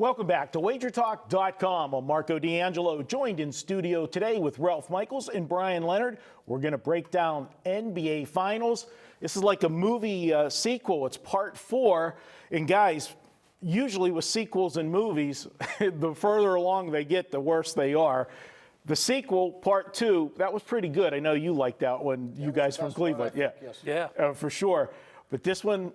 Welcome back to WagerTalk.com. I'm Marco D'Angelo, joined in studio today with Ralph Michaels and Bryan Leonard. We're going to break down NBA Finals. This is like a movie sequel. It's part 4. And guys, usually with sequels in movies, the further along they get, the worse they are. The sequel, part 2, that was pretty good. I know you liked that one, you guys from Cleveland. Yeah. For sure. But this one,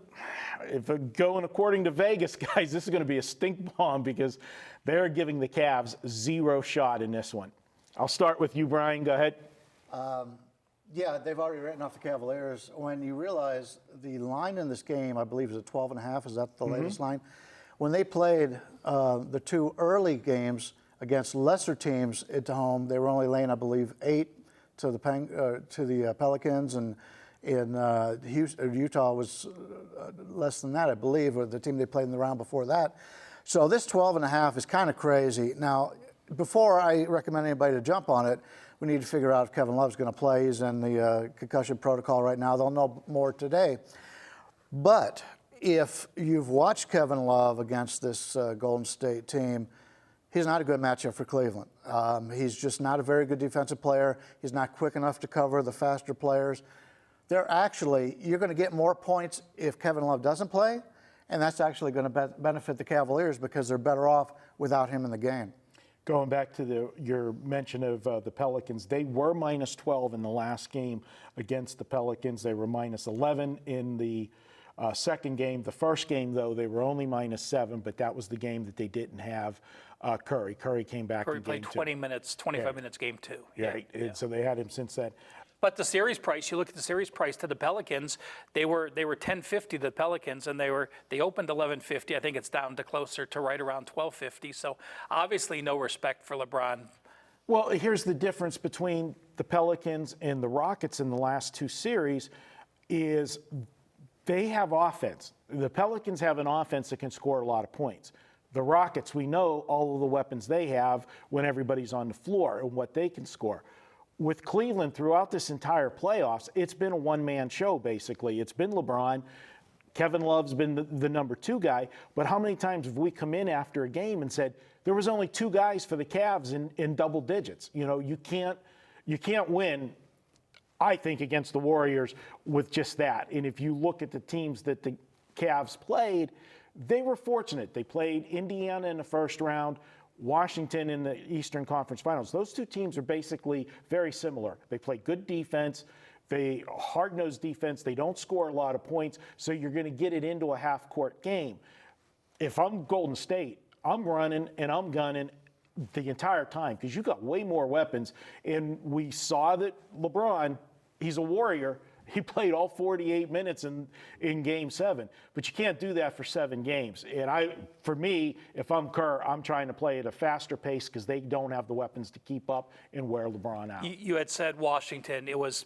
if going according to Vegas, guys, this is going to be a stink bomb because they're giving the Cavs 0 shot in this one. I'll start with you, Bryan. Go ahead. Yeah, they've already written off the Cavaliers. When you realize the line in this game, I believe, is at 12.5. Is that the latest line? When they played the 2 early games against lesser teams at home, they were only laying, I believe, 8 to the Pelicans, and in Utah was less than that, I believe, or the team they played in the round before that. So this 12.5 is kind of crazy. Now, before I recommend anybody to jump on it, we need to figure out if Kevin Love's going to play. He's in the concussion protocol right now. They'll know more today. But if you've watched Kevin Love against this Golden State team, he's not a good matchup for Cleveland. He's just not a very good defensive player. He's not quick enough to cover the faster players. You're going to get more points if Kevin Love doesn't play, and that's actually going to benefit the Cavaliers because they're better off without him in the game. Going back to your mention of the Pelicans, they were minus 12 in the last game against the Pelicans. They were minus 11 in the second game. The first game, though, they were only minus 7, but that was the game that they didn't have Curry. Curry came back in game 2. Curry played 20 minutes, 25 minutes game 2. Yeah. So they had him since then. But the series price, you look at the series price to the Pelicans, they were 10.50 to the Pelicans, and they opened 11.50. I think it's down to closer to right around 12.50. So obviously no respect for LeBron. Well, here's the difference between the Pelicans and the Rockets in the last 2 series is they have offense. The Pelicans have an offense that can score a lot of points. The Rockets, we know all of the weapons they have when everybody's on the floor and what they can score. With Cleveland, throughout this entire playoffs, it's been a one-man show, basically. It's been LeBron. Kevin Love's been the number 2 guy. But how many times have we come in after a game and said, there was only 2 guys for the Cavs in double digits? You know, you can't win, I think, against the Warriors with just that. And if you look at the teams that the Cavs played, they were fortunate. They played Indiana in the first round, Washington in the Eastern Conference Finals. Those 2 teams are basically very similar. They play good defense. They hard-nosed defense. They don't score a lot of points, so you're going to get it into a half-court game. If I'm Golden State, I'm running and I'm gunning the entire time because you've got way more weapons. And we saw that LeBron, he's a warrior. He played all 48 minutes in Game 7. But you can't do that for 7 games. And for me, if I'm Kerr, I'm trying to play at a faster pace because they don't have the weapons to keep up and wear LeBron out. You had said Washington. It was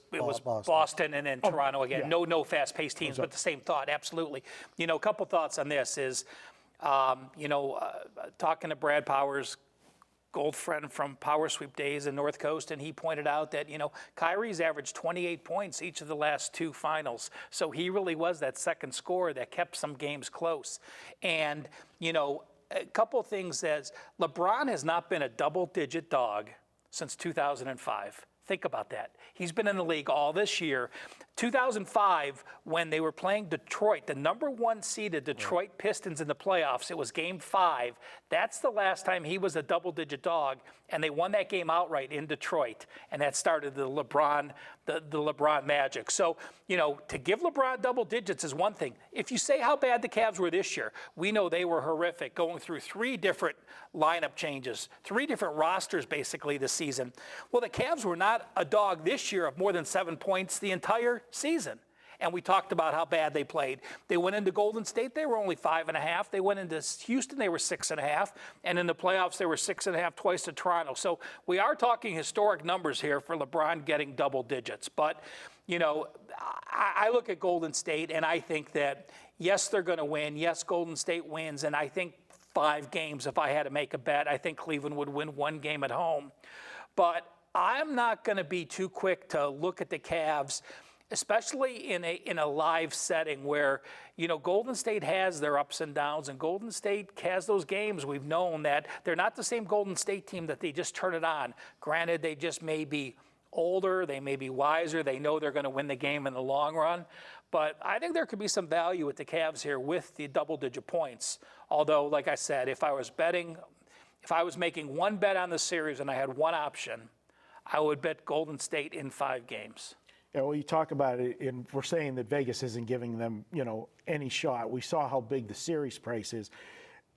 Boston and then Toronto again. Yeah. No fast-paced teams, but the same thought, absolutely. You know, a couple thoughts on this is, talking to Brad Powers, old friend from Power Sweep days in North Coast, and he pointed out that, Kyrie's averaged 28 points each of the last 2 finals. So he really was that second scorer that kept some games close. And, a couple things as LeBron has not been a double-digit dog since 2005. Think about that. He's been in the league all this year. 2005, when they were playing Detroit, the number 1 seeded Detroit Pistons in the playoffs, it was Game 5. That's the last time he was a double-digit dog, and they won that game outright in Detroit, and that started the LeBron magic. So, to give LeBron double digits is one thing. If you say how bad the Cavs were this year, we know they were horrific, going through 3 different lineup changes, 3 different rosters basically this season. Well, the Cavs were not a dog this year of more than 7 points the entire season. And we talked about how bad they played. They went into Golden State, they were only 5.5. They went into Houston, they were 6.5. And in the playoffs, they were 6.5 twice to Toronto. So we are talking historic numbers here for LeBron getting double digits. But, I look at Golden State and I think that, yes, they're going to win. Yes, Golden State wins. And I think 5 games, if I had to make a bet, I think Cleveland would win 1 game at home. But I'm not going to be too quick to look at the Cavs especially in a live setting where, Golden State has their ups and downs, and Golden State has those games. We've known that they're not the same Golden State team that they just turn it on. Granted, they just may be older, they may be wiser, they know they're going to win the game in the long run. But I think there could be some value with the Cavs here with the double-digit points. Although, like I said, if I was making one bet on the series and I had one option, I would bet Golden State in 5 games. Yeah, well, you talk about it, and we're saying that Vegas isn't giving them, any shot. We saw how big the series price is.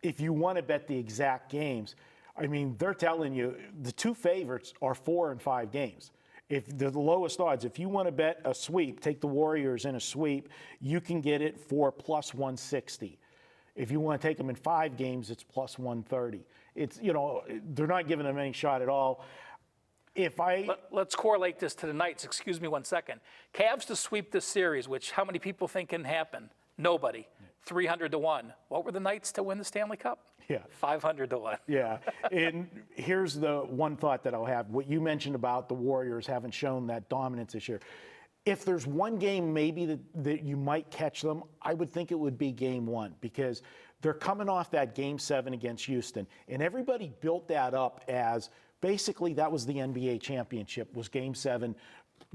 If you want to bet the exact games, I mean, they're telling you the 2 favorites are 4 and 5 games. If the lowest odds, if you want to bet a sweep, take the Warriors in a sweep, you can get it for plus 160. If you want to take them in 5 games, it's plus 130. It's, they're not giving them any shot at all. Let's correlate this to the Knights. Excuse me 1 second. Cavs to sweep this series, which how many people think can happen? Nobody. 300 to 1. What were the Knights to win the Stanley Cup? Yeah. 500 to 1. Yeah. And here's the one thought that I'll have. What you mentioned about the Warriors haven't shown that dominance this year. If there's one game maybe that you might catch them, I would think it would be game 1, because they're coming off that game 7 against Houston. And everybody built that up as basically that was the NBA championship, was game 7,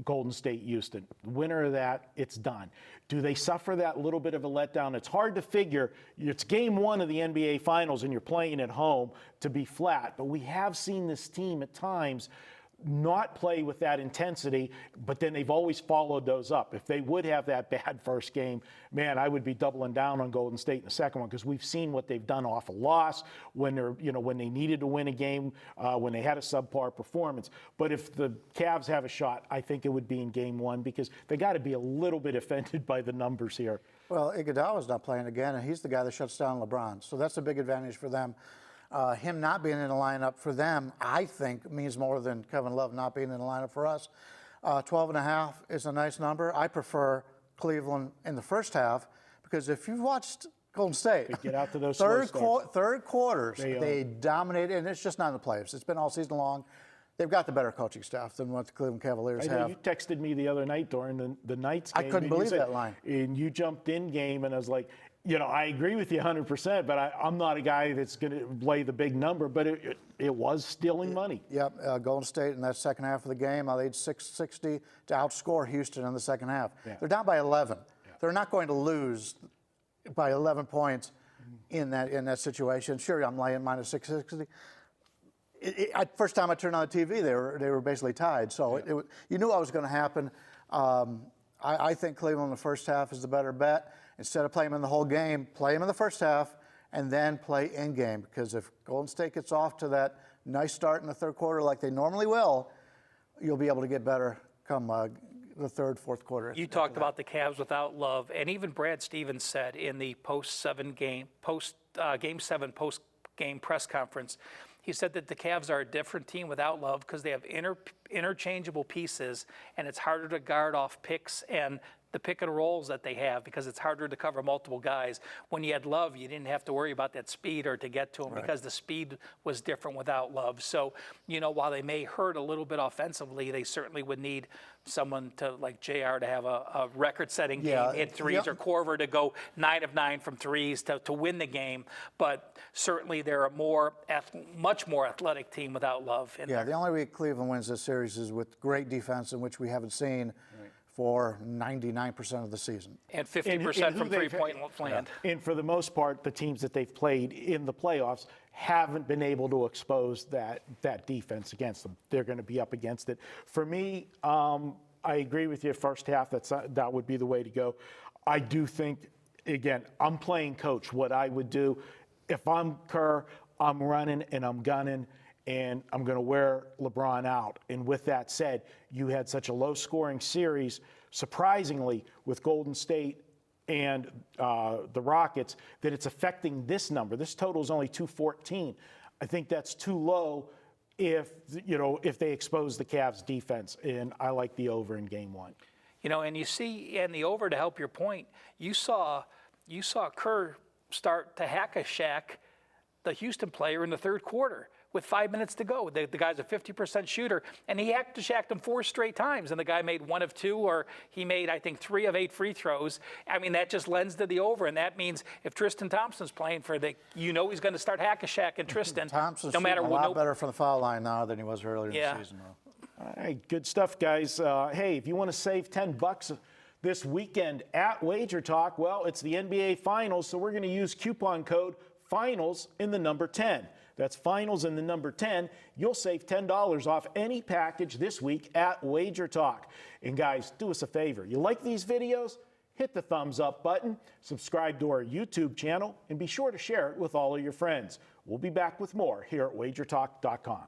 Golden State, Houston. The winner of that, it's done. Do they suffer that little bit of a letdown? It's hard to figure. It's game 1 of the NBA Finals and you're playing at home to be flat. But we have seen this team at times not play with that intensity, but then they've always followed those up. If they would have that bad first game, man, I would be doubling down on Golden State in the second one, because we've seen what they've done off a loss when they're, when they needed to win a game, when they had a subpar performance. But if the Cavs have a shot, I think it would be in game 1, because they got to be a little bit offended by the numbers here. Well, Iguodala's not playing again, and he's the guy that shuts down LeBron. So that's a big advantage for them. Him not being in the lineup for them, I think, means more than Kevin Love not being in the lineup for us. 12.5 is a nice number. I prefer Cleveland in the first half, because if you've watched Golden State, They get out to those third quarters, They they dominate, and it's just not in the playoffs. It's been all season long. They've got the better coaching staff than what the Cleveland Cavaliers I know have. you texted me the other night during the Knights game. I couldn't and you believe said- that line. And you jumped in game, and I was like, I agree with you 100%, but I'm not a guy that's going to lay the big number, but it was stealing money. Yep, Golden State in that second half of the game, they 660 to outscore Houston in the second half. Yeah. They're down by 11. Yeah. They're not going to lose by 11 points in that situation. Sure, I'm laying minus 660. First time I turned on the TV, they were basically tied. So yeah. You knew what was going to happen. I think Cleveland in the first half is the better bet. Instead of playing them in the whole game, play them in the first half and then play in game. Because if Golden State gets off to that nice start in the third quarter like they normally will, you'll be able to get better come the third, fourth quarter. You talked about the Cavs without Love, and even Brad Stevens said in the game 7 post-game press conference, he said that the Cavs are a different team without Love because they have interchangeable pieces, and it's harder to guard off picks and the pick and rolls that they have, because it's harder to cover multiple guys. When you had Love, you didn't have to worry about that speed or to get to him, because the speed was different without Love. So, while they may hurt a little bit offensively, they certainly would need someone to, like JR, to have a record-setting game, hit threes, or Corver to go 9 of 9 from threes to win the game. But certainly they're a much more athletic team without Love. The only way Cleveland wins this series is with great defense, in which we haven't seen for 99% of the season. And 50% from three-point land. And for the most part, the teams that they've played in the playoffs haven't been able to expose that defense against them. They're going to be up against it. For me, I agree with you. First half, that would be the way to go. I do think, again, I'm playing coach. What I would do, if I'm Kerr, I'm running and I'm gunning, and I'm going to wear LeBron out. And with that said, you had such a low-scoring series, surprisingly, with Golden State and the Rockets, that it's affecting this number. This total is only 214. I think that's too low if they expose the Cavs' defense, and I like the over in Game 1. And you see, and the over, to help your point, you saw Kerr start to hack a Shaq, the Houston player, in the third quarter. with 5 minutes to go. The guy's a 50% shooter, and he shacked him 4 straight times, and the guy made 1 of 2, or he made, I think, 3 of 8 free throws. I mean, that just lends to the over, and that means if Tristan Thompson's playing for he's going to start hack-a-shacking Tristan. Thompson's no matter shooting a lot better from the foul line now than he was earlier in the season, though. All right, good stuff, guys. Hey, if you want to save $10 this weekend at WagerTalk, well, it's the NBA Finals, so we're going to use coupon code FINALS in the number 10. That's FINALS in the number 10. You'll save $10 off any package this week at WagerTalk. And guys, do us a favor. You like these videos? Hit the thumbs up button, subscribe to our YouTube channel, and be sure to share it with all of your friends. We'll be back with more here at WagerTalk.com.